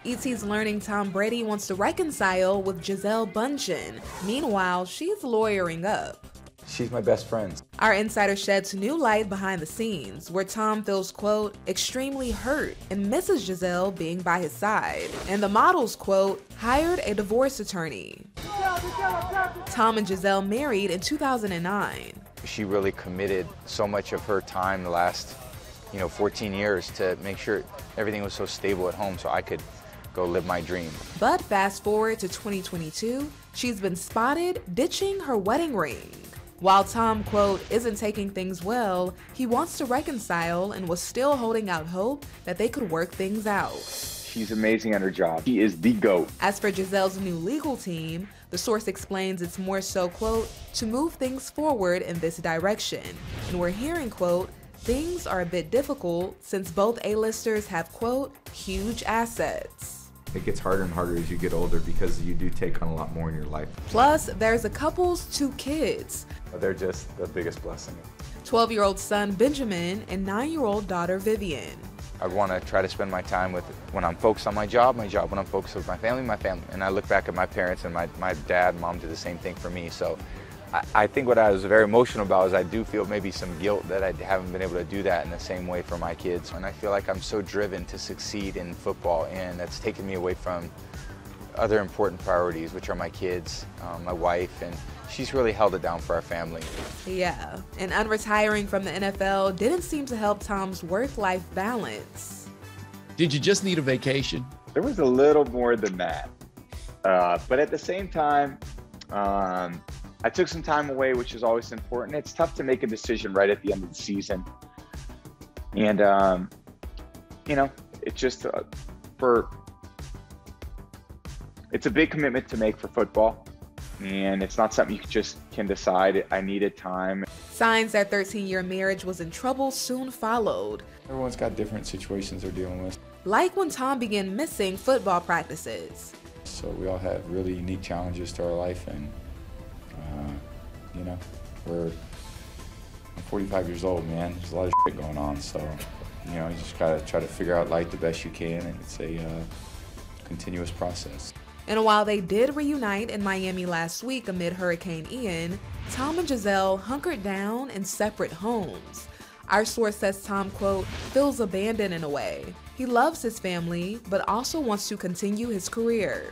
ET's learning Tom Brady wants to reconcile with Gisele Bündchen. Meanwhile, she's lawyering up. She's my best friend. Our insider sheds new light behind the scenes, where Tom feels, quote, extremely hurt and misses Gisele being by his side. And the model's, quote, hired a divorce attorney. Tom and Gisele married in 2009. She really committed so much of her time the last, 14 years to make sure everything was so stable at home so I could go live my dream. But fast forward to 2022, she's been spotted ditching her wedding ring. While Tom, quote, isn't taking things well, he wants to reconcile and was still holding out hope that they could work things out. She's amazing at her job. She is the GOAT. As for Gisele's new legal team, the source explains it's more so, quote, to move things forward in this direction. And we're hearing, quote, things are a bit difficult since both A-listers have, quote, huge assets. It gets harder and harder as you get older because you do take on a lot more in your life. Plus, there's a couple's 2 kids. They're just the biggest blessing. 12-year-old son Benjamin and 9-year-old daughter Vivian. I want to try to spend my time with, when I'm focused on my job. When I'm focused with my family. And I look back at my parents, and my dad and mom did the same thing for me. So I think what I was very emotional about is I do feel maybe some guilt that I haven't been able to do that in the same way for my kids. And I feel like I'm so driven to succeed in football, and that's taken me away from other important priorities, which are my kids, my wife, and she's really held it down for our family. Yeah, and unretiring from the NFL didn't seem to help Tom's work-life balance. Did you just need a vacation? There was a little more than that. But at the same time, I took some time away, which is always important. It's tough to make a decision right at the end of the season. And, it's just it's a big commitment to make for football. And it's not something you just can decide. I needed time. Signs that 13-year marriage was in trouble soon followed. Everyone's got different situations they're dealing with. Like when Tom began missing football practices. So we all have really unique challenges to our life, and I'm 45 years old, man. There's a lot of shit going on, so you just gotta try to figure out life the best you can, and it's a continuous process. And while they did reunite in Miami last week amid Hurricane Ian, Tom and Gisele hunkered down in separate homes. Our source says Tom, quote, feels abandoned in a way. He loves his family, but also wants to continue his career.